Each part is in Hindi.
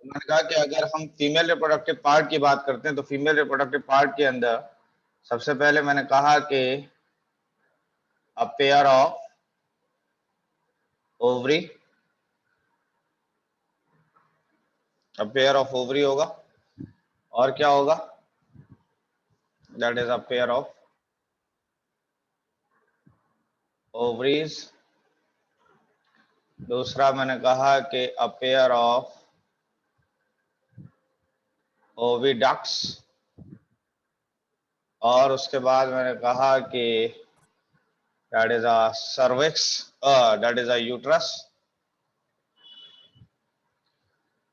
मैंने कहा कि अगर हम फीमेल रिप्रोडक्टिव पार्ट की बात करते हैं तो फीमेल रिप्रोडक्टिव पार्ट के अंदर सबसे पहले मैंने कहा कि अ pair of ovary, a pair of ovary होगा, और क्या होगा, that is a pair of ovaries. दूसरा मैंने कहा कि अ पेयर ऑफ ओविडक्ट्स, और उसके बाद मैंने कहा कि that is a cervix, that is a uterus.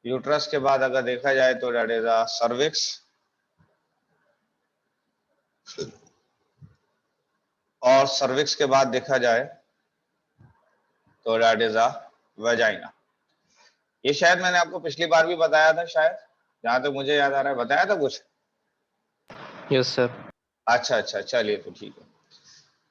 Uterus के बाद अगर देखा जाए तो दैट इज अ सर्विक्स, और सर्विक्स के बाद देखा जाए तो दैट इज अ वेजाइना। ये शायद मैंने आपको पिछली बार भी बताया था, शायद जहां तक मुझे याद आ रहा है, बताया था कुछ। Yes sir. अच्छा, चलिए तो ठीक है।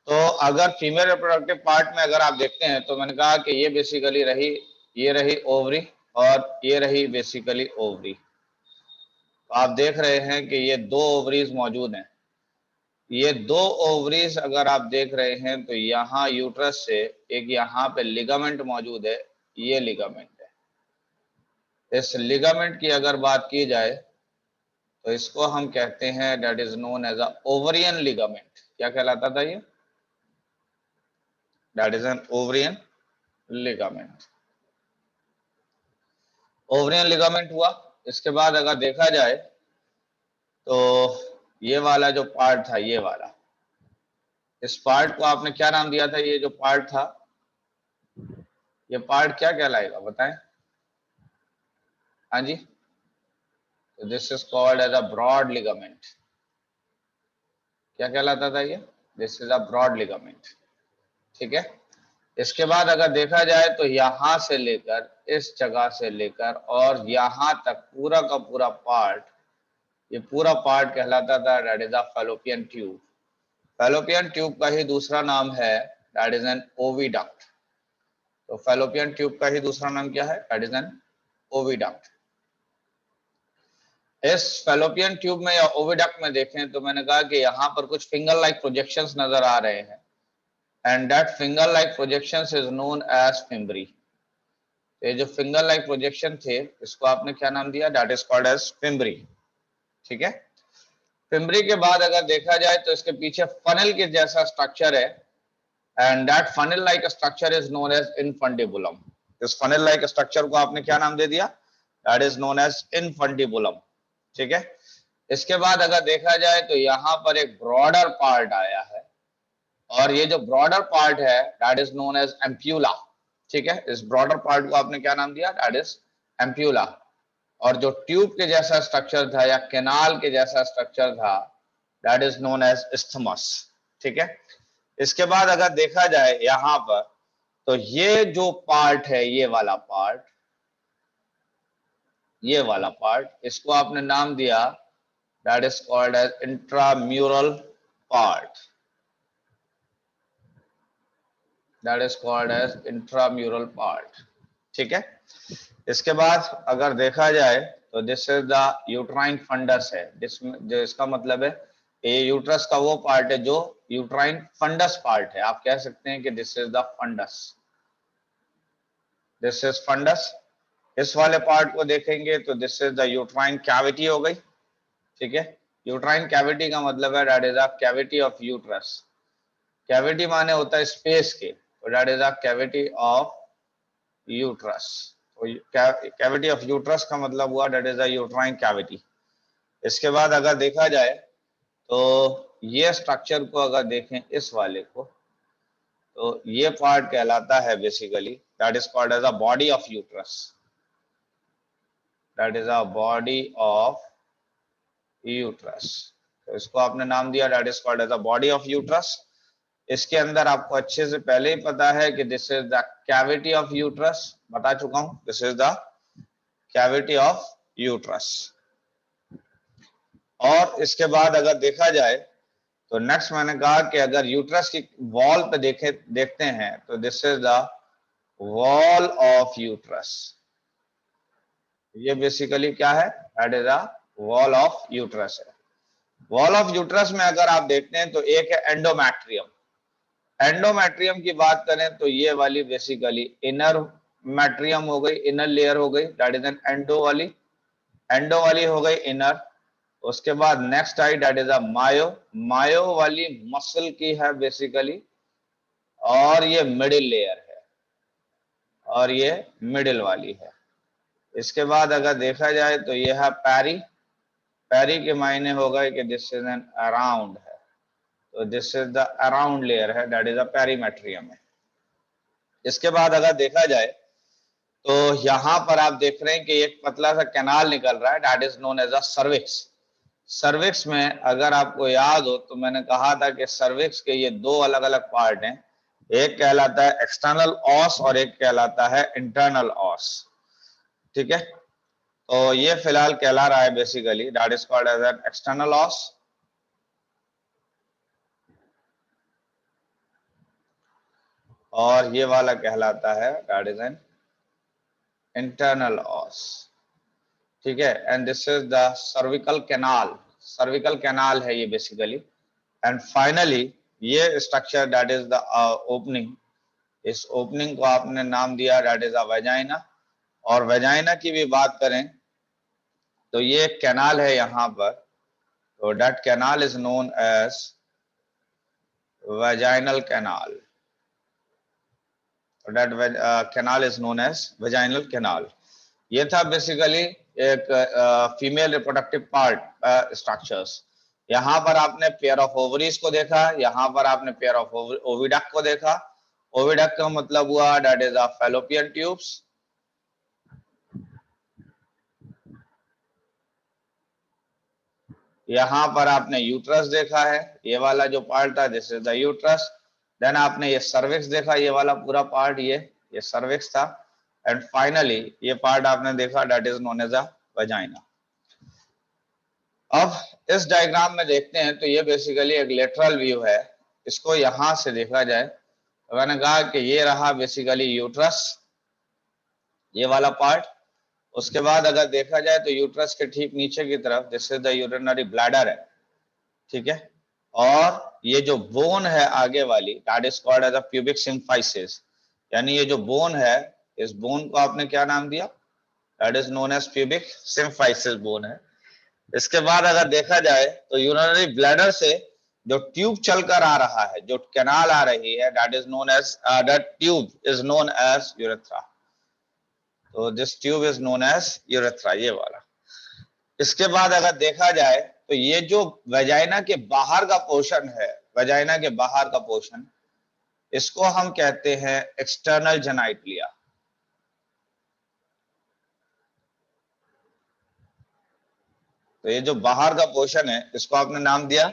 तो अगर फीमेल रिप्रोडक्टिव पार्ट में अगर आप देखते हैं तो मैंने कहा कि ये बेसिकली रही, ये रही ओवरी, और ये रही बेसिकली ओवरी। तो आप देख रहे हैं कि ये दो ओवरीज मौजूद हैं। ये दो ओवरीज अगर आप देख रहे हैं तो यहाँ यूट्रस से एक यहाँ पे लिगामेंट मौजूद है, ये लिगामेंट है। इस लिगामेंट की अगर बात की जाए तो इसको हम कहते हैं that is known as a ovarian ligament. क्या कहलाता था ये? That is an ovarian ligament. Ovarian ligament हुआ। इसके बाद अगर देखा जाए तो ये वाला जो पार्ट था, ये वाला, इस पार्ट को आपने क्या नाम दिया था? ये जो पार्ट था, ये पार्ट क्या कहलाएगा बताएं? हाँ जी, this is called as a broad ligament. क्या कहलाता था ये? This is a broad ligament. ठीक है। इसके बाद अगर देखा जाए तो यहां से लेकर, इस जगह से लेकर और यहां तक पूरा का पूरा पार्ट, ये पूरा पार्ट कहलाता था that is a fallopian tube. Fallopian tube का ही दूसरा नाम है दैट इज एन ओविडक्ट। तो फैलोपियन ट्यूब का ही दूसरा नाम क्या है? That is N oviduct. इस फैलोपियन ट्यूब में या ओविडक्ट में देखें तो मैंने कहा कि यहाँ पर कुछ फिंगर लाइक प्रोजेक्शंस नजर आ रहे हैं, and that finger like projections is known as fimbriae. ये जो फिंगर लाइक प्रोजेक्शन थे, इसको आपने क्या नाम दिया? That is called as fimbriae. ठीक है। फिम्बरी के बाद अगर देखा जाए तो इसके पीछे फनल के जैसा स्ट्रक्चर है, and that funnel like structure is known as infundibulum. इस फनल लाइक स्ट्रक्चर को आपने क्या नाम दे दिया? That is known as infundibulum. ठीक है। इसके बाद अगर देखा जाए तो यहाँ पर एक ब्रॉडर पार्ट आया है, और ये जो ब्रॉडर पार्ट है that is known as ampulla. ठीक है। इस ब्रॉडर पार्ट को आपने क्या नाम दिया? That is ampulla. और जो ट्यूब के जैसा स्ट्रक्चर था या कैनाल के जैसा स्ट्रक्चर था that is known as isthmus. ठीक है। इसके बाद अगर देखा जाए यहां पर तो ये जो पार्ट है, ये वाला पार्ट, ये वाला पार्ट, इसको आपने नाम दिया that is called as intramural part. That is called as intramural part. ठीक है। इसके बाद अगर देखा जाए तो this is the uterine fundus है, जो इसका मतलब है ये यूट्रस का वो पार्ट है जो यूट्राइन फंडस पार्ट है। आप कह सकते हैं कि this is the fundus, this is fundus. इस वाले पार्ट को देखेंगे तो this is the uterine cavity हो गई। ठीक है। यूट्राइन कैविटी का मतलब है that is a cavity of uterus. Cavity माने होता है स्पेस के, तो that is a cavity of uterus. Cavity of uterus का मतलब हुआ that is a uterine cavity. इसके बाद अगर देखा जाए तो ये स्ट्रक्चर को अगर देखें, इस वाले को, तो ये पार्ट कहलाता है basically that is called as a body of uterus. That is a body of uterus. तो इसको आपने नाम दिया that is called as a body of uterus. इसके अंदर आपको अच्छे से पहले ही पता है कि this is the cavity of uterus, बता चुका हूं, this is the cavity of uterus. और इसके बाद अगर देखा जाए तो नेक्स्ट मैंने कहा कि अगर यूट्रस की वॉल पे देखते हैं तो this is the wall of uterus. ये बेसिकली क्या है, that is a wall of uterus है। वॉल ऑफ यूट्रस में अगर आप देखते हैं तो एक है एंडोमेट्रियम। एंडोमेट्रियम की बात करें तो ये वाली बेसिकली इनर मैट्रियम हो गई, इनर लेयर हो गई, दैट इज एन एंडो वाली हो गई इनर। उसके बाद next I that is a myo वाली मसल की है बेसिकली, और ये मिडिल लेयर है, और ये मिडिल वाली है। इसके बाद अगर देखा जाए तो ये है पैरी के मायने हो गए कि दिस इज एन अराउंड है, तो this is the around layer है, दैट इज अ पेरीमेट्रियम है। इसके बाद अगर देखा जाए तो यहां पर आप देख रहे हैं कि एक पतला सा कैनाल निकल रहा है, that is known as a cervix. Cervix में अगर आपको याद हो तो मैंने कहा था कि सर्विक्स के ये दो अलग अलग पार्ट हैं, एक कहलाता है एक्सटर्नल ऑस और एक कहलाता है इंटरनल ऑस। ठीक है, तो ये फिलहाल कहला रहा है basically that is called as an external os, और ये वाला कहलाता है that is an internal os. ठीक है, and this is the cervical canal है ये बेसिकली। एंड फाइनली ये structure that is the opening, इस ओपनिंग को आपने नाम दिया दैट इज अ वेजाइना। और वेजाइना की भी बात करें तो ये एक कैनाल है यहाँ पर, तो that canal is known as vaginal canal, that canal is known as vaginal canal. ये था बेसिकली एक फीमेल रिप्रोडक्टिव पार्ट स्ट्रक्चर्स। यहाँ पर आपने पेयर ऑफ ओवरीज को देखा, यहाँ पर आपने पेयर ऑफ ओविडक्ट को देखा। ओविडक्ट का मतलब हुआ that is a fallopian tubes, यहाँ पर आपने यूट्रस देखा है, ये वाला जो पार्ट था this is the uterus. Then आपने ये सर्विक्स देखा, ये वाला पूरा पार्ट ये सर्विक्स था। एंड फाइनली ये पार्ट आपने देखा that is known as a vagina. अब इस डायग्राम में देखते हैं तो ये बेसिकली एक लेटरल व्यू है। इसको यहां से देखा जाए तो मैंने कहा कि ये रहा बेसिकली यूट्रस, ये वाला पार्ट। उसके बाद अगर देखा जाए तो यूट्रस के ठीक नीचे की तरफ this is the urinary bladder है। ठीक है, और ये जो बोन है आगे वाली that is called as a pubic symphysis, यानी ये जो बोन है इस बोन को आपने क्या नाम दिया, that is known as pubic symphysis bone है। इसके बाद अगर देखा जाए तो यूरिनरी ब्लैडर से जो ट्यूब चलकर आ रहा है, जो कैनाल आ रही है, that is known as that tube is known as urethra. तो this tube is known as urethra, ये वाला। इसके बाद अगर देखा जाए तो ये जो वेजाइना के बाहर का पोर्शन है, वेजाइना के बाहर का पोर्शन, इसको हम कहते हैं एक्सटर्नल जेनाइटलिया। तो ये जो बाहर का पोर्शन है इसको आपने नाम दिया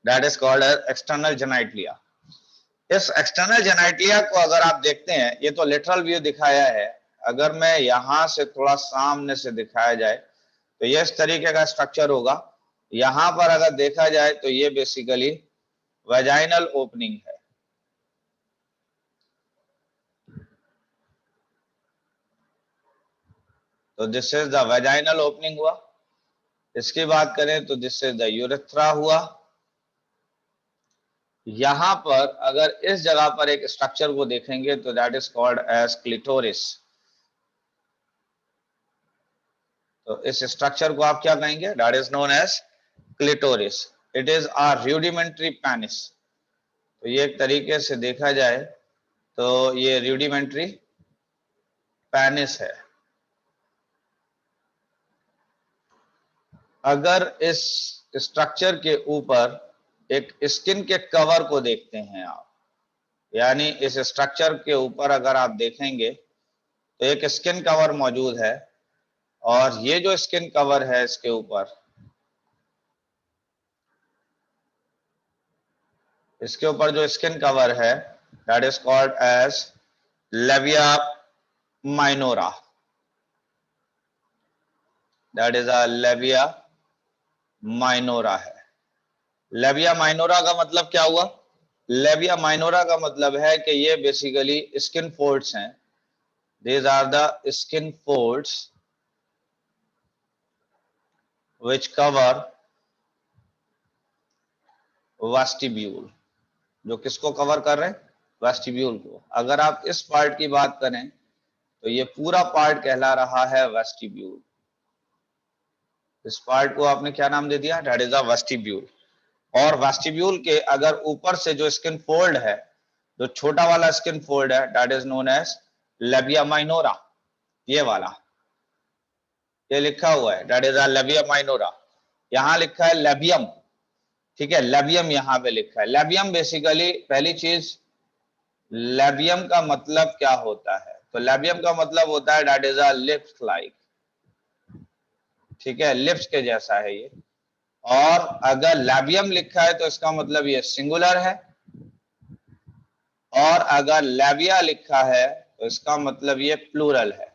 that is called as external genitalia. इस एक्सटर्नल जेनाइटलिया को अगर आप देखते हैं, ये तो लेटरल व्यू दिखाया है, अगर मैं यहां से थोड़ा सामने से दिखाया जाए तो ये इस तरीके का स्ट्रक्चर होगा। यहां पर अगर देखा जाए तो ये बेसिकली वेजाइनल ओपनिंग है। तो this is the vaginal opening हुआ। इसकी बात करें तो दिस इज द यूरेथ्रा हुआ। यहां पर अगर इस जगह पर एक स्ट्रक्चर को देखेंगे तो that is called as clitoris. तो इस स्ट्रक्चर को आप क्या कहेंगे, that is known as clitoris. It is a rudimentary penis. तो ये एक तरीके से देखा जाए तो ये रूडिमेंट्री पेनिस है। अगर इस स्ट्रक्चर के ऊपर एक स्किन के कवर को देखते हैं आप, यानी इस स्ट्रक्चर के ऊपर अगर आप देखेंगे तो एक स्किन कवर मौजूद है, और ये जो स्किन कवर है इसके ऊपर, इसके ऊपर जो स्किन कवर है that is called as labia minora, that is a labia minora है। लेविया माइनोरा का मतलब क्या हुआ, लेविया माइनोरा का मतलब है कि ये बेसिकली स्किन फोल्ड्स हैं, these are the skin folds which cover vestibule, जो किसको कवर कर रहे हैं? वेस्टिब्यूल को। अगर आप इस पार्ट की बात करें तो ये पूरा पार्ट कहला रहा है वेस्टिब्यूल। इस पार्ट को आपने क्या नाम दे दिया? That is a vestibule. और वेस्टिब्यूल के अगर ऊपर से जो स्किन फोल्ड है, जो छोटा वाला स्किन फोल्ड है, that is known as labia minora. ये वाला, ये लिखा हुआ है that is a labia minora. यहां लिखा है लेबियम, ठीक है, लेबियम यहां पे लिखा है। लेबियम बेसिकली, पहली चीज, लेबियम का मतलब क्या होता है? तो लेबियम का मतलब होता है that is a lips like, ठीक है, लिप्स के जैसा है ये। और अगर लेबियम लिखा है तो इसका मतलब ये सिंगुलर है, और अगर लेबिया लिखा है तो इसका मतलब ये प्लूरल है।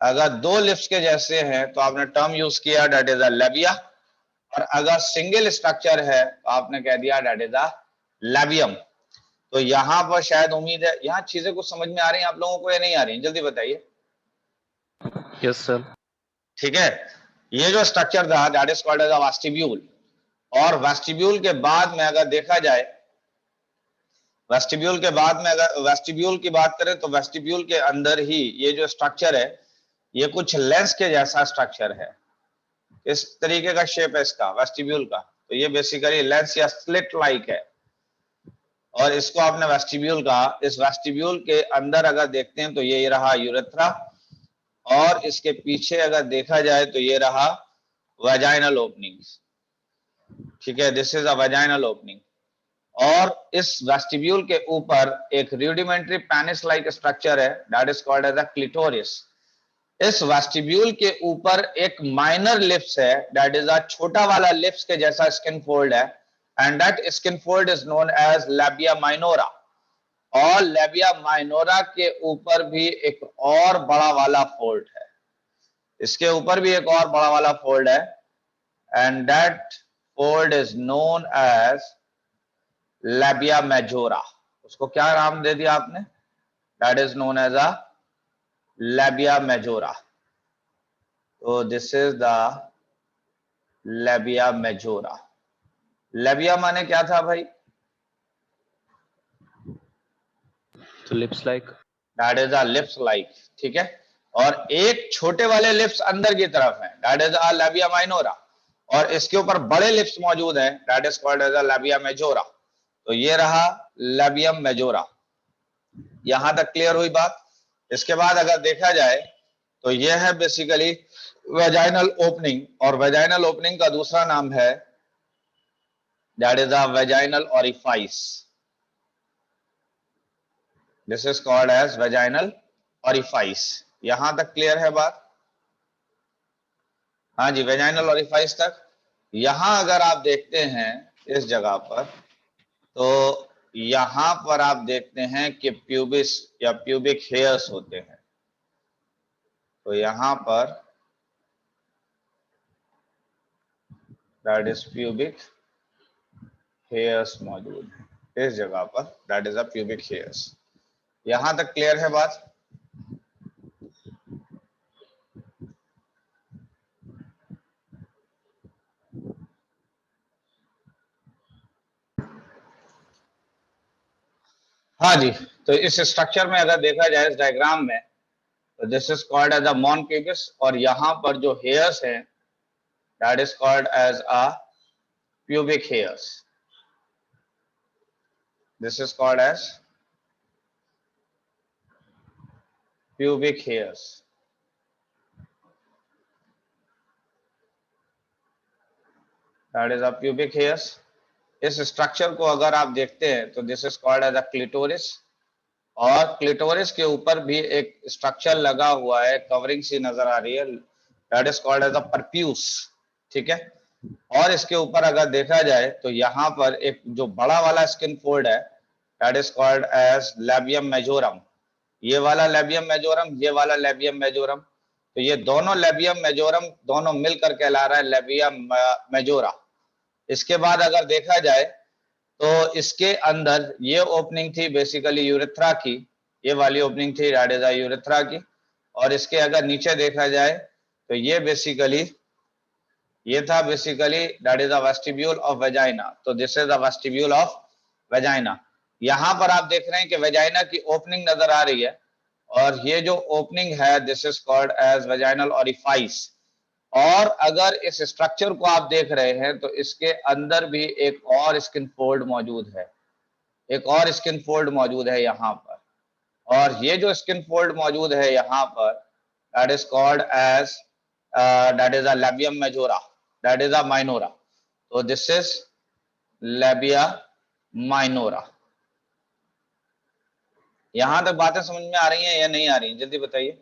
अगर दो लिप्स के जैसे हैं तो आपने टर्म यूज किया दैट इज अ लेबिया, और अगर सिंगल स्ट्रक्चर है तो आपने कह दिया दैट इज अ लेबियम। तो यहां पर शायद, उम्मीद है यहां चीजें कुछ समझ में आ रही हैं आप लोगों को या नहीं आ रही हैं? जल्दी बताइए। Yes, sir. ठीक है, ये जो स्ट्रक्चर था that is called as a vestibule. और वेस्टिब्यूल के बाद में अगर देखा जाए, वेस्टिब्यूल के बाद में अगर वेस्टिब्यूल की बात करें तो वेस्टिब्यूल के अंदर ही ये जो स्ट्रक्चर है, ये कुछ लेंस के जैसा स्ट्रक्चर है। इस तरीके का शेप है इसका वेस्टिब्यूल का। तो ये बेसिकली लेंस या स्लिट लाइक है, और इसको आपने वेस्टिब्यूल कहा। इस वेस्टिब्यूल के अंदर अगर देखते हैं तो ये रहा यूरेथ्रा, और इसके पीछे अगर देखा जाए तो ये रहा वेजाइनल ओपनिंग, ठीक है, this is a vaginal opening. और इस वेस्टिब्यूल के ऊपर एक रूडिमेंट्री पेनिस लाइक स्ट्रक्चर है that is called as a clitoris. इस वेस्टिब्यूल के ऊपर एक माइनर लिप्स है दैट इज अ छोटा वाला लिप्स के जैसा स्किन फोल्ड है, and that skin fold is known as labia minora. और लेबिया माइनोरा के ऊपर भी एक और बड़ा वाला फोल्ड है, इसके ऊपर भी एक और बड़ा वाला फोल्ड है, and that fold is known as labia majora. उसको क्या नाम दे दिया आपने? That is known as a labia majora. तो this is the labia majora. Labia माने क्या था भाई? So lips like. That is a lips like, ठीक है। और एक छोटे वाले लिप्स अंदर की तरफ है, that is a labia minora, और इसके ऊपर बड़े लिप्स मौजूद हैं, that is called as a labia majora. तो ये रहा लेबियम मेजोरा। यहां तक क्लियर हुई बात? इसके बाद अगर देखा जाए तो ये है बेसिकली वेजाइनल ओपनिंग, और वेजाइनल ओपनिंग का दूसरा नाम है that is a vaginal orifice. This is called as vaginal orifice. यहां तक क्लियर है बात? हाँ जी, वेजाइनल ओरिफाइस तक। यहां अगर आप देखते हैं इस जगह पर, तो यहां पर आप देखते हैं कि प्यूबिस या प्यूबिक हेयर्स होते हैं। तो यहां पर दैट इज प्यूबिक हेयर्स मौजूद है इस जगह पर, that is a pubic hairs. यहां तक क्लियर है बात? हाँ जी। तो इस स्ट्रक्चर में अगर देखा जाए इस डायग्राम में, तो this is called as a mons pubis, और यहां पर जो हेयर्स हैं that is called as a pubic hairs. This is called as pubic hairs. That is a pubic hairs. इस स्ट्रक्चर को अगर आप देखते हैं तो this is called as a clitoris, और क्लिटोरिस के ऊपर भी एक स्ट्रक्चर लगा हुआ है, कवरिंग सी नजर आ रही है, that is called as a prepuce, ठीक है। और इसके ऊपर अगर देखा जाए तो यहाँ पर एक जो बड़ा वाला स्किन फोल्ड है that is called as labium majorum. ये वाला लेबियम मेजोरम, ये वाला लेबियम मेजोरम। तो ये दोनों लेबियम मेजोरम दोनों मिलकर कहला रहा है लेबिया मेजोरा। इसके बाद अगर देखा जाए तो इसके अंदर ये ओपनिंग थी बेसिकली यूरेथ्रा की, ये वाली ओपनिंग थी दैट इज यूरेथ्रा की। और इसके अगर नीचे देखा जाए तो ये बेसिकली ये था basically that is the vestibule of vagina. तो this is the vestibule of vagina. यहां पर आप देख रहे हैं कि वेजाइना की ओपनिंग नजर आ रही है, और ये जो ओपनिंग है this is called as vaginal orifice. और अगर इस स्ट्रक्चर को आप देख रहे हैं तो इसके अंदर भी एक और स्किन फोल्ड मौजूद है, एक और स्किन फोल्ड मौजूद है यहाँ पर, और ये जो स्किन फोल्ड मौजूद है यहाँ पर that is called as that is a labium majora, that is a minora. तो दिस इज लेबिया माइनोरा। यहां तक बातें समझ में आ रही हैं या नहीं आ रही हैं, जल्दी बताइए।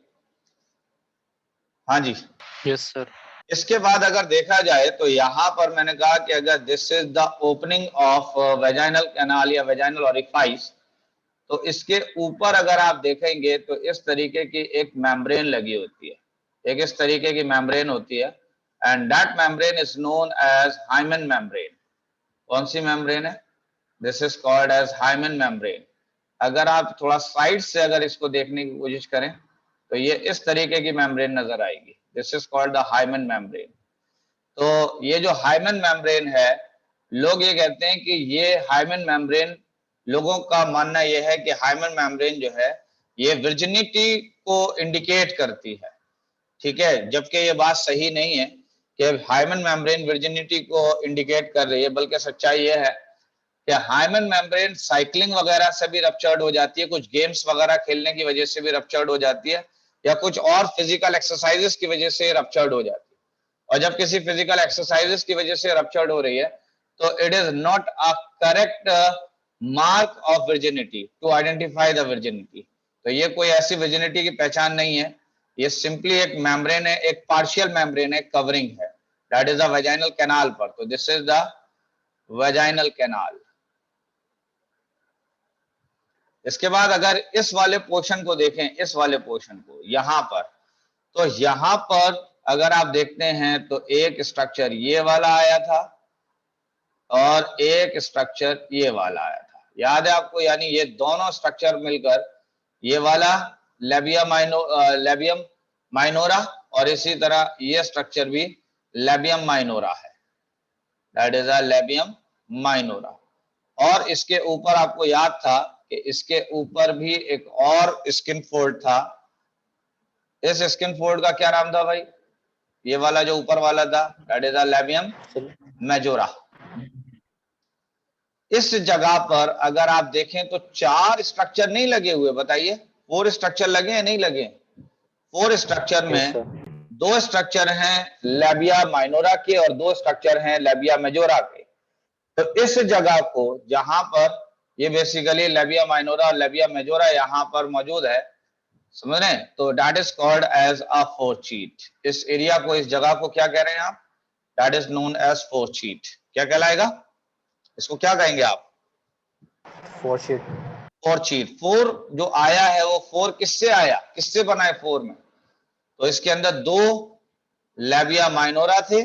हाँ जी, Yes, sir. इसके बाद अगर देखा जाए तो यहाँ पर मैंने कहा कि अगर this is the opening of vaginal canal या वेजाइनल ओरिफाइस, तो इसके ऊपर अगर आप देखेंगे तो इस तरीके की एक मेम्ब्रेन लगी होती है, एक इस तरीके की मेम्ब्रेन होती है, and that membrane is known as hymen membrane. कौन सी मेम्ब्रेन है? This is called as hymen membrane. अगर आप थोड़ा साइड से अगर इसको देखने की कोशिश करें तो ये इस तरीके की मेम्ब्रेन नजर आएगी, this is called the hymen membrane. तो ये जो हाइमन मेम्ब्रेन है, लोग ये कहते हैं कि ये हाइमन मेम्ब्रेन, लोगों का मानना यह है कि हाइमन मेम्ब्रेन जो है ये वर्जिनिटी को इंडिकेट करती है, ठीक है, जबकि ये बात सही नहीं है कि हाइमन मेम्ब्रेन वर्जिनिटी को इंडिकेट कर रही है, बल्कि सच्चाई ये है कि हाइमन मेम्ब्रेन साइकिलिंग वगैरह से भी रप्चर्ड हो जाती है, कुछ गेम्स वगैरह खेलने की वजह से भी रप्चर्ड हो जाती है, या कुछ और फिजिकल एक्सरसाइजेस की वजह से रप्चर्ड हो जाती है। और जब किसी फिजिकल एक्सरसाइजेस की वजह से रप्चर्ड हो रही है तो it is not a correct mark of virginity to identify the virginity. तो ये कोई ऐसी वर्जिनिटी की पहचान नहीं है, ये सिंपली एक मेम्ब्रेन है, एक पार्शियल मेम्ब्रेन है, कवरिंग है, that is the vaginal canal पर। तो this is the vaginal canal. इसके बाद अगर इस वाले पोर्शन को देखें, इस वाले पोर्शन को यहां पर, तो यहां पर अगर आप देखते हैं तो एक स्ट्रक्चर ये वाला आया था और एक स्ट्रक्चर ये वाला आया था, याद है आपको? यानी ये दोनों स्ट्रक्चर मिलकर ये वाला लेबियम माइनोरा, और इसी तरह ये स्ट्रक्चर भी लेबियम माइनोरा है, that is a labium minora. और इसके ऊपर आपको याद था कि इसके ऊपर भी एक और स्किन फोल्ड था। इस स्किन फोल्ड का क्या नाम था भाई? ये वाला जो ऊपर वाला था that is a labium majora. इस जगह पर अगर आप देखें तो 4 स्ट्रक्चर नहीं लगे हुए, बताइए 4 स्ट्रक्चर लगे हैं नहीं लगे? 4 स्ट्रक्चर Yes, में sir. 2 स्ट्रक्चर हैं लेबिया माइनोरा के और 2 स्ट्रक्चर हैं लेबिया मेजोरा के। तो इस जगह को जहां पर ये बेसिकली लेबिया माइनोरा और लेबिया मेजोरा यहां पर मौजूद है, समझ रहे हैं? तो that is called as a fourchette. इस एरिया को, इस जगह को क्या कह रहे हैं आप? That is known as fourchette. क्या कहलाएगा? इसको क्या कहेंगे आप? Foresheet. फोरचीट। 4 जो आया है वो 4 किससे आया, किससे बना है 4 में? तो इसके अंदर 2 लेबिया माइनोरा थे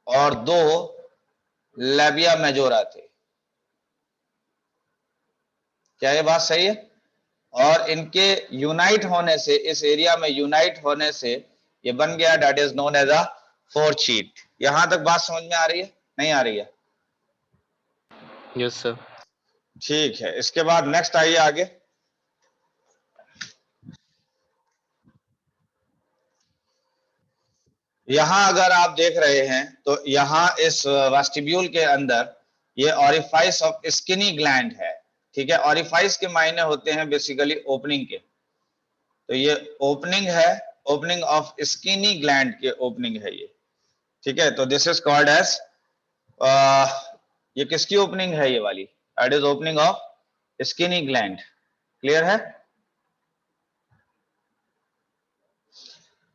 और 2 लेबिया मेजोरा थे। क्या ये बात सही है? और इनके यूनाइट होने से, इस एरिया में यूनाइट होने से ये बन गया that is known as a fourchette. यहां तक बात समझ में आ रही है नहीं आ रही है? Yes, sir. ठीक है, इसके बाद नेक्स्ट आइए आगे। यहां अगर आप देख रहे हैं तो यहां इस वेस्टिब्यूल के अंदर ये ऑरिफाइस ऑफ स्किनी ग्लैंड है, ठीक है। ऑरिफाइस के मायने होते हैं बेसिकली ओपनिंग के, तो ये ओपनिंग है, ओपनिंग ऑफ स्किनी ग्लैंड के ओपनिंग है ये, ठीक है। तो दिस इज कॉल्ड एज, ये किसकी ओपनिंग है? ये वाली that is opening of skinny gland. Clear है?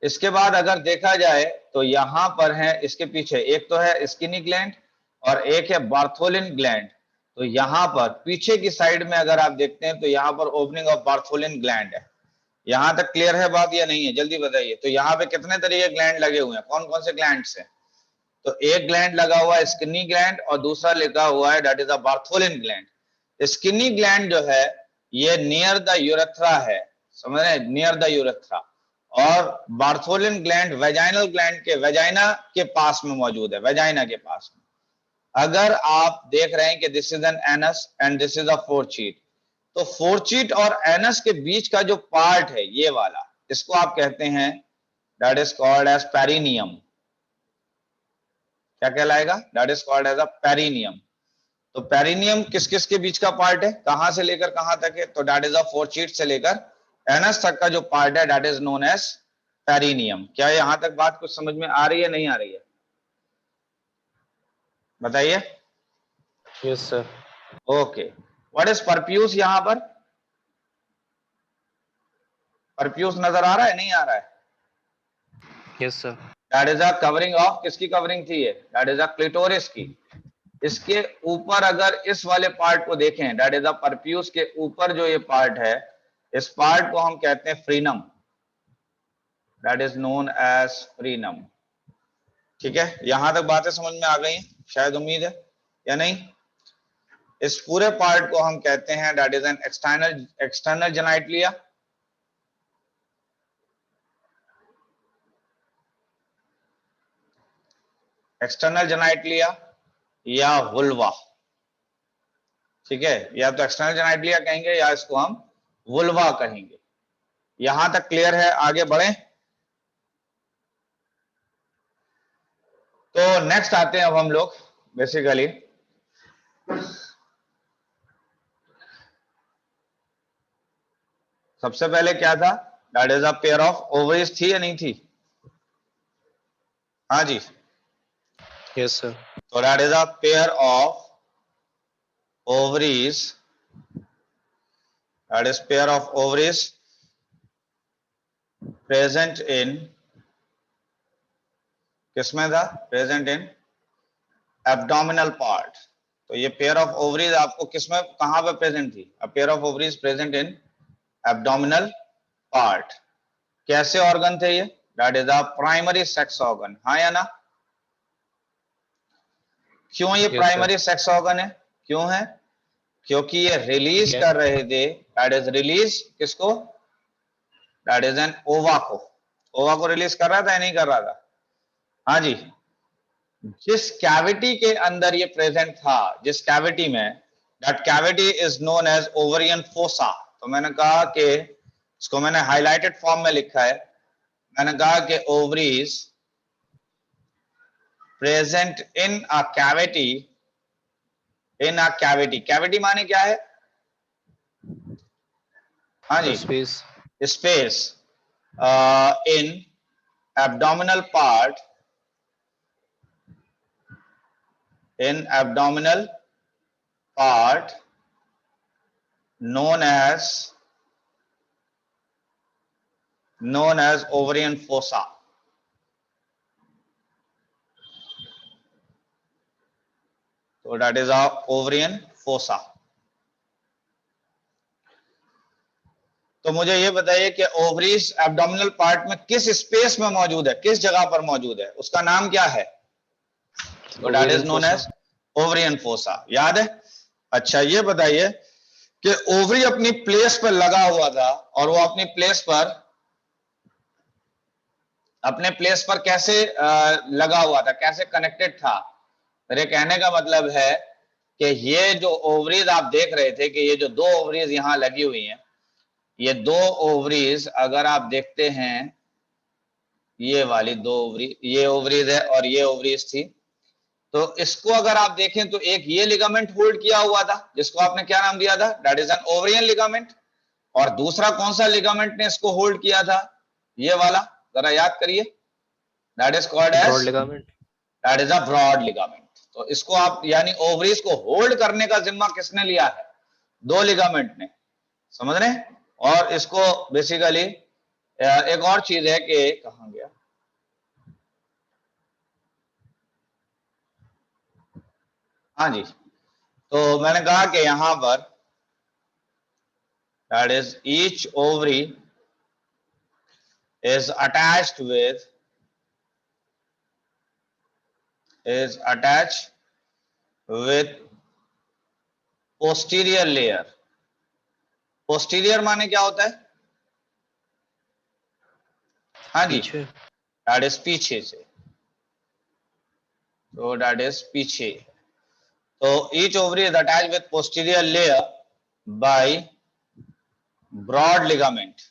इसके बाद अगर देखा जाए तो यहां पर है, इसके पीछे एक तो है स्किनी ग्लैंड और एक है बार्थोलिन ग्लैंड। तो यहां पर पीछे की साइड में अगर आप देखते हैं तो यहां पर ओपनिंग ऑफ बार्थोलिन ग्लैंड है। यहां तक क्लियर है बात या नहीं है? जल्दी बताइए। तो यहाँ पे कितने तरीके ग्लैंड लगे हुए हैं, कौन कौन से ग्लैंड्स हैं? तो एक ग्लैंड लगा हुआ है स्किनी ग्लैंड और दूसरा लगा हुआ है that is a Bartholin gland. Skinny gland जो है ये नियर द यूरेथ्रा है, समझ रहे हैं? Near the urethra. और बार्थोलिन ग्लैंड वेजाइनल ग्लैंड के वेजाइना के पास में मौजूद है, वेजाइना के पास में। अगर आप देख रहे हैं कि this is an anus and this is a fourchette, तो फोर्चीट और एनस के बीच का जो पार्ट है ये वाला, इसको आप कहते हैं that is called as perineum. क्या कहलाएगा? That is called as a perineum. तो पेरिनियम किस किस के बीच का पार्ट है, कहां से लेकर कहां तक है? तो दैट इज अ फोर्चीट से लेकर एनस तक का जो पार्ट है that is known as perineum. क्या यहां तक बात कुछ समझ में आ रही है, नहीं आ रही है? बताइए। Yes, sir. Okay, what is perfuse? यहां पर परफ्यूज नजर आ रहा है, नहीं आ रहा है? Yes, sir. That is a covering of, किसकी कवरिंग थी ये? दैट इज अ क्लिटोरिस की। इसके ऊपर अगर इस वाले पार्ट को देखें, दैट इज अ परफ्यूज के ऊपर जो ये पार्ट है, इस पार्ट को हम कहते हैं frenum, that is known as frenum. ठीक है, यहां तक बातें समझ में आ गई, शायद उम्मीद है, या नहीं? इस पूरे पार्ट को हम कहते हैं that is an external genitalia. External genitalia या वुल्वा। ठीक है, या तो एक्सटर्नल जेनाइटलिया कहेंगे या इसको हम वुल्वा कहेंगे। यहां तक क्लियर है? आगे बढ़े तो नेक्स्ट आते हैं अब हम लोग बेसिकली सबसे पहले क्या था? That is a pair of ovaries, थी या नहीं थी? हाँ जी, Yes, sir. तो that is a pair of ovaries, that is pair of ovaries present in, किसमें था? Present in abdominal part. तो ये पेयर ऑफ ओवरीज आपको किसमें, कहां पे प्रेजेंट थी? अ pair of ovaries present in abdominal part. कैसे ऑर्गन थे ये? That is a primary sex organ. हाँ या ना? क्यों ये Yes, sir. Primary sex organ है? क्यों है? क्योंकि ये रिलीज Yeah. कर रहे थे, दैट इज रिलीज किसको? दैट इज एन ओवा को। ओवा को रिलीज कर रहा था या नहीं कर रहा था? हाँ जी, जिस कैविटी के अंदर ये प्रेजेंट था, जिस कैविटी में, that cavity is known as ovarian fossa. तो मैंने कहा कि इसको मैंने हाईलाइटेड फॉर्म में लिखा है। मैंने कहा कि ovaries present in a cavity, in a cavity. Cavity माने क्या है? हाँ जी, Space. Space in abdominal part, in abdominal part known as ovarian fossa। So that is our ovarian fossa। तो मुझे ये बताइए कि ओवरीज एब्डोमिनल पार्ट में किस स्पेस में मौजूद है, किस जगह पर मौजूद है, उसका नाम क्या है? तो that is Ovarian known fossa. As ovarian fossa. याद है? अच्छा, ये बताइए कि ओवरी अपनी प्लेस पर लगा हुआ था और वो अपनी प्लेस पर कैसे लगा हुआ था, कैसे कनेक्टेड था? मेरे कहने का मतलब है कि ये जो ओवरीज आप देख रहे थे कि ये जो दो ओवरीज यहां लगी हुई हैं, ये दो ओवरीज अगर आप देखते हैं, ये वाली दो ओवरी, ये ओवरीज है और ये ओवरीज थी। तो इसको अगर आप देखें तो एक ये लिगामेंट होल्ड किया हुआ था जिसको आपने क्या नाम दिया था? That is an ovarian ligament. और दूसरा कौन सा लिगामेंट ने इसको होल्ड किया था? ये वाला, जरा याद करिए। That is called Broad as, ligament. That is a broad ligament. तो इसको आप, यानी ओवरीज को होल्ड करने का जिम्मा किसने लिया है? दो लिगामेंट ने। समझ रहे हैं? और इसको बेसिकली एक और चीज है कि, कहां गया? हाँ जी, तो मैंने कहा कि यहां पर that is each ovary is attached with is attached with posterior layer। posterior माने क्या होता है? हाँ जी, पीछे। दैट इज पीछे से, तो दैट इज पीछे। तो each ovary is attached with posterior layer by broad ligament.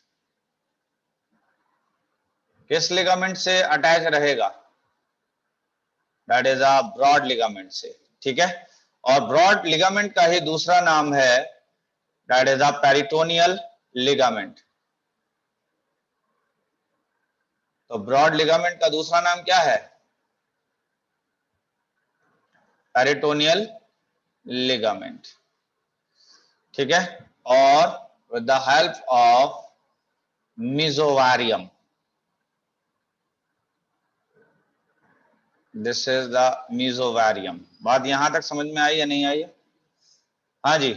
किस लिगामेंट से अटैच रहेगा? That is a broad ligament से, ठीक है। और ब्रॉड लिगामेंट का ही दूसरा नाम है that is a peritoneal ligament. तो ब्रॉड लिगामेंट का दूसरा नाम क्या है? पेरिटोनियल लिगामेंट, ठीक है। और with the help of mesovarium, this is the mesovarium. बात यहां तक समझ में आई या नहीं आई है? हाँ जी,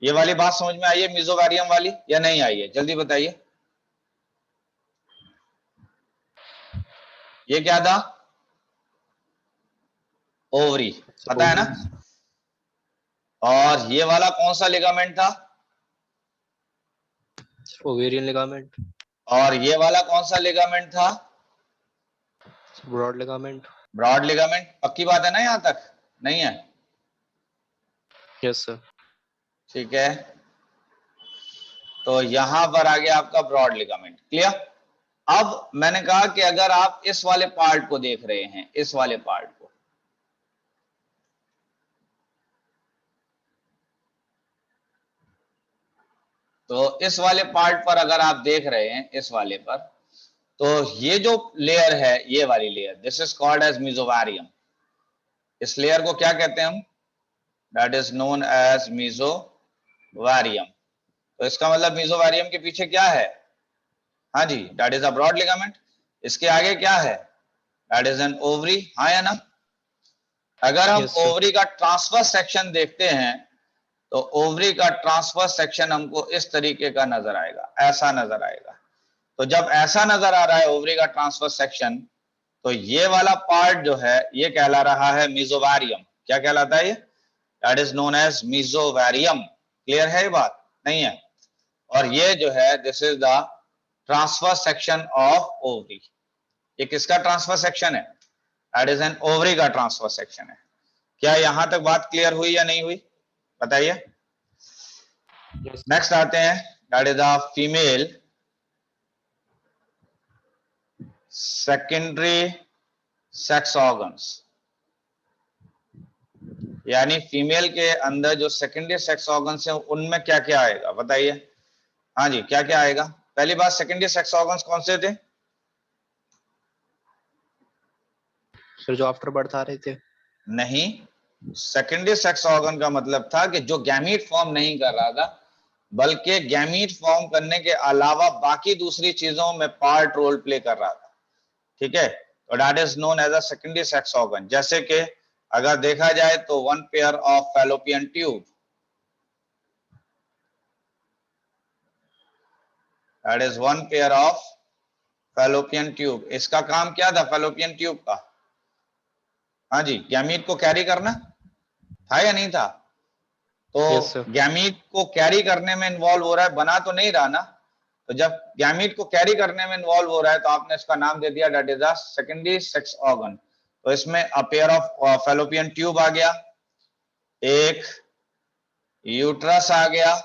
ये वाली बात समझ में आई है मेसोवेरियम वाली या नहीं आई है? जल्दी बताइए। ये क्या था? ओवरी, पता है ना। और ये वाला कौन सा लिगामेंट था? Ovarian ligament. और ये वाला कौन सा लिगामेंट था? Broad ligament. Broad ligament. पक्की बात है ना यहां तक? नहीं है? Yes sir. ठीक है, तो यहां पर आ गया आपका ब्रॉड लिगामेंट। क्लियर? अब मैंने कहा कि अगर आप इस वाले पार्ट को देख रहे हैं, इस वाले पार्ट को, तो इस वाले पार्ट पर अगर आप देख रहे हैं, इस वाले पर, तो ये जो लेयर है, ये वाली layer, this is called as mesovarium. इस लेयर को क्या कहते हैं हम? That is known as mesovarium. तो इसका मतलब मेसोवेरियम के पीछे क्या है? हाँ जी, that is a broad ligament. इसके आगे क्या है? दैट इज एन ओवरी, हाँ या ना? अगर हम यस सर। ओवरी का ट्रांसवर्स सेक्शन देखते हैं, तो ओवरी का ट्रांसवर्स सेक्शन हमको इस तरीके का नजर आएगा, ऐसा नजर आएगा। तो जब ऐसा नजर आ रहा है ओवरी का ट्रांसवर्स सेक्शन, तो ये वाला पार्ट जो है ये कहला रहा है मेसोवेरियम। क्या कहलाता है ये? That is known as mesovarium. Clear है ये बात? नहीं है? और ये जो है this is the transverse section of ovary. ये किसका ट्रांसवर्स सेक्शन है? दैट इज एन ओवरी का ट्रांसवर्स सेक्शन है। क्या यहां तक बात क्लियर हुई या नहीं हुई? बताइए। यस नेक्स्ट आते हैं, that is the female secondary sex organs. यानी फीमेल के अंदर जो सेकेंडरी सेक्स ऑर्गन्स है उनमें क्या क्या आएगा? बताइए। हाँ जी, क्या क्या आएगा? पहली बात, सेकेंडरी सेक्स ऑर्गन्स कौन से थे? सर, जो आफ्टर बर्थ आ रहे थे। नहीं, सेकेंडरी सेक्स ऑर्गन का मतलब था कि जो गैमीट फॉर्म नहीं कर रहा था, बल्कि गैमीट फॉर्म करने के अलावा बाकी दूसरी चीजों में पार्ट रोल प्ले कर रहा था, ठीक है। तो that is known as a secondary sex organ. जैसे कि अगर देखा जाए तो one pair of fallopian tube, that is one pair of fallopian tube. इसका काम क्या था फैलोपियन ट्यूब का? हाँ जी, गैमीट को कैरी करना था या नहीं था? तो यस सर। गैमीट को कैरी करने में इन्वॉल्व हो रहा है, बना तो नहीं रहा ना। तो जब गैमीट को कैरी करने में इन्वॉल्व हो रहा है तो आपने इसका नाम दे दिया that is a secondary sex organ. तो इसमें a pair of fallopian tube आ गया, एक यूट्रस आ गया,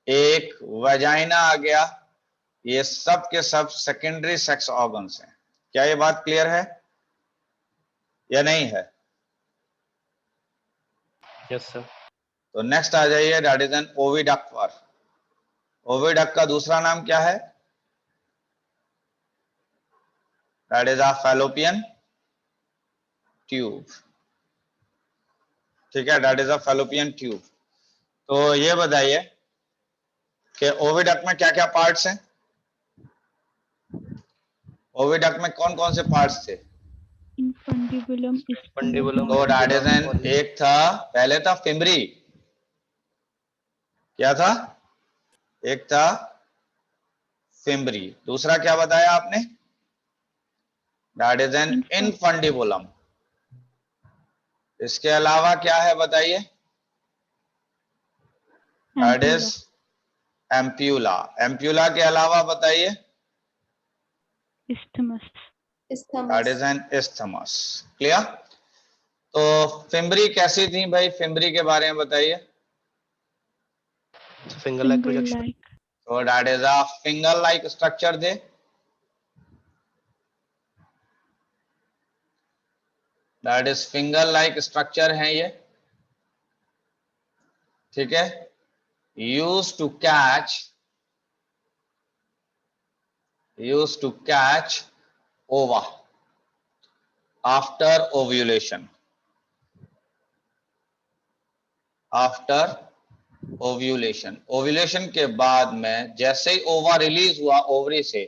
एक वजाइना आ गया। ये सब के सब सेकेंडरी सेक्स ऑर्गन्स हैं। क्या ये बात क्लियर है या नहीं है? Yes sir. तो नेक्स्ट आ जाइए, दैट इज एन ओविडक्ट पर। ओविडक्ट का दूसरा नाम क्या है? That is a fallopian tube, ठीक है। That is a fallopian tube. तो ये बताइए कि ओविडक्ट में क्या क्या पार्ट्स हैं? ओविडक्ट में कौन कौन से पार्ट्स थे? Infundibulum, फंडिबुलम, तो दैट इज ओविडक्ट एन, और एक था, पहले था फिमरी। क्या था? एक था फिमरी। दूसरा क्या बताया आपने? That is an infundibulum. इसके अलावा क्या है बताइए? That is ampulla, ampulla. Ampulla के अलावा बताइए। isthmus. That is an isthmus. Clear? तो फिम्बरी कैसी थी भाई? फिम्बरी के बारे में बताइए. Finger like projection. Finger-like. So that is a finger like structure थे. That is finger like structure है ये. ठीक है. Used to catch ova after ovulation. Ovulation के बाद में जैसे ही ओवा रिलीज हुआ ओवरी से,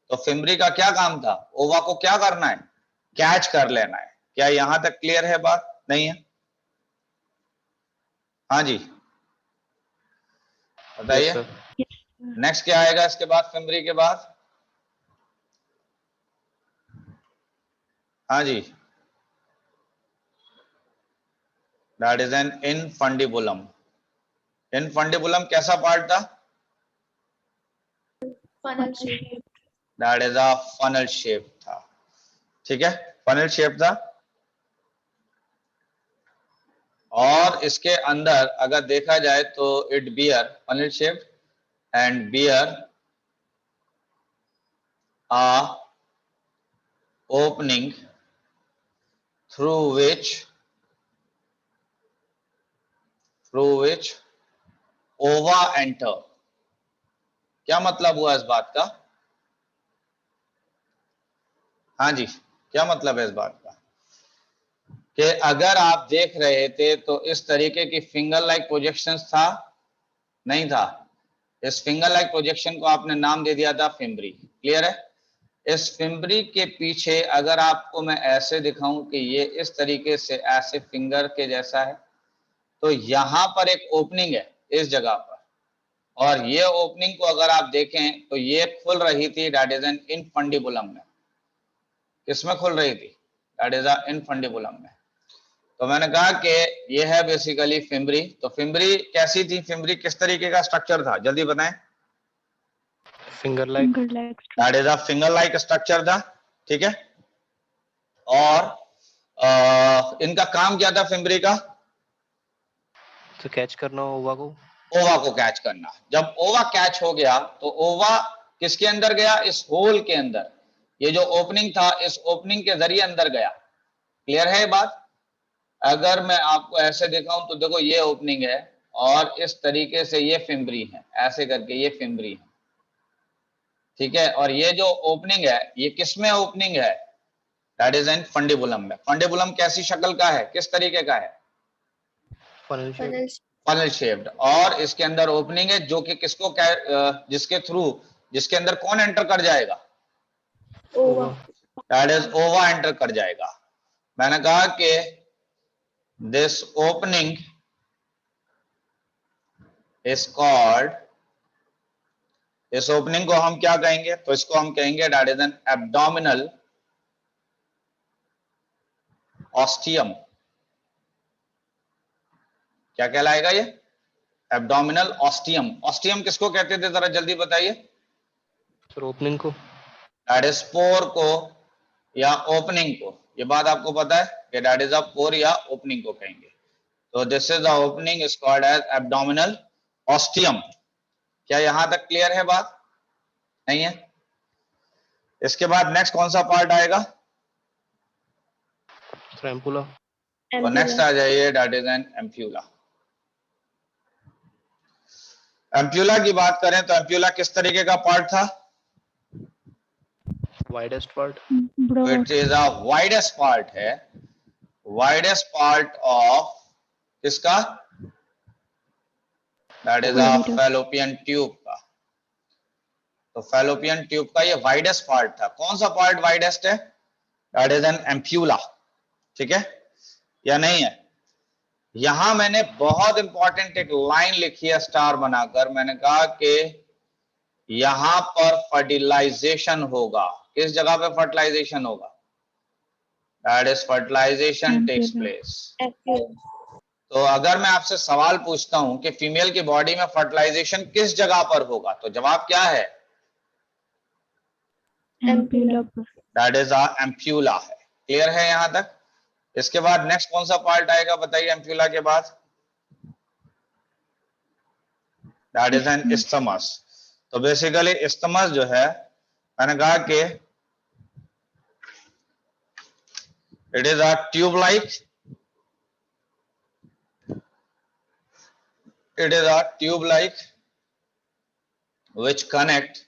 तो फिम्बरी का क्या काम था? ओवा को क्या करना है? कैच कर लेना है. क्या यहां तक क्लियर है बात? नहीं है? हाँ जी बताइए. Yes, sir. Yes, sir. Next क्या आएगा इसके बाद? फिम्बरी के बाद हाँ जी, that is an infundibulum. Infundibulum कैसा पार्ट था? Funnel shape. That is a funnel shape था. ठीक है, फनल शेप था. और इसके अंदर अगर देखा जाए तो it bear funnel shape and bear a opening through which ova enter. क्या मतलब हुआ इस बात का? हाँ जी, क्या मतलब है इस बात का कि अगर आप देख रहे थे तो इस तरीके की फिंगर लाइक प्रोजेक्शंस था? नहीं था. इस फिंगर लाइक प्रोजेक्शन को आपने नाम दे दिया था फिम्बरी. क्लियर है? इस फिम्बरी के पीछे अगर आपको मैं ऐसे दिखाऊं कि ये इस तरीके से ऐसे फिंगर के जैसा है, तो यहां पर एक ओपनिंग है इस जगह पर, और ये ओपनिंग को अगर आप देखें तो ये खुल रही थी. दैट इज एन इनफंडिबुलम में. किसमें खुल रही थी? दैट इज अ इनफंडिबुलम में. तो मैंने कहा कि ये है बेसिकली फिम्बरी. तो फिम्बरी कैसी थी? फिम्बरी किस तरीके का स्ट्रक्चर था? जल्दी बताएं. Finger like. Finger-like. That is a finger like structure था. ठीक है. और इनका काम क्या था फिम्बरी का? तो कैच करना ओवा को. ओवा को कैच करना. जब ओवा कैच हो गया तो ओवा किसके अंदर गया? इस होल के अंदर. ये जो ओपनिंग था इस ओपनिंग के जरिए अंदर गया. क्लियर है ये बात? अगर मैं आपको ऐसे दिखाऊं तो देखो ये ओपनिंग है और इस तरीके से ये फिम्बरी है, ऐसे करके ये फिम्बरी है. ठीक है. और ये जो ओपनिंग है ये किसमें ओपनिंग है? दैट इज एन फंडिबुलम में. फंडिबुलम कैसी शक्ल का है? किस तरीके का है? Funnel shape. Funnel shaped. और इसके अंदर ओपनिंग है जो कि किसको जिसके अंदर कौन एंटर कर जाएगा? Ova. दैट इज ओवा एंटर कर जाएगा. मैंने कहा कि दिस ओपनिंग इज कॉल्ड, इस ओपनिंग को हम क्या कहेंगे? तो इसको हम कहेंगे that is N abdominal ostium. क्या कहलाएगा ये? Abdominal ostium. ऑस्टियम किसको कहते थे जरा जल्दी बताइए. Sir, opening को. दैट इज पोर को या ओपनिंग को. ये बात आपको पता है कि दैट इज अ पोर या ओपनिंग को कहेंगे. तो this is the opening is called as abdominal ostium. क्या यहां तक क्लियर है बात? नहीं है? इसके बाद नेक्स्ट कौन सा पार्ट आएगा? Sir, ampulla. तो नेक्स्ट आ जाइए. That is N ampulla. Ampulla की बात करें तो एम्प्यूला किस तरीके का पार्ट था? Widest part. Broad. It is a widest part है. वाइडेस्ट पार्ट ऑफ किसका? That is a Oviduct. Fallopian tube का. तो फैलोपियन ट्यूब का ये वाइडेस्ट पार्ट था. कौन सा पार्ट वाइडेस्ट है? That is N ampulla. ठीक है या नहीं है? यहां मैंने बहुत इंपॉर्टेंट एक लाइन लिखी है स्टार बनाकर. मैंने कहा कि यहां पर फर्टिलाइजेशन होगा. किस जगह पे फर्टिलाइजेशन होगा? That is fertilization takes place. तो अगर मैं आपसे सवाल पूछता हूं कि फीमेल की बॉडी में फर्टिलाइजेशन किस जगह पर होगा, तो जवाब क्या है? Ampulla that is a ampulla है। क्लियर है यहां तक? इसके बाद नेक्स्ट कौन सा पार्ट आएगा बताइए एम्प्यूला के बाद? That is N isthmus. तो बेसिकली इस्थमस जो है मैंने कहा कि it is a tube like, it is a tube like which connect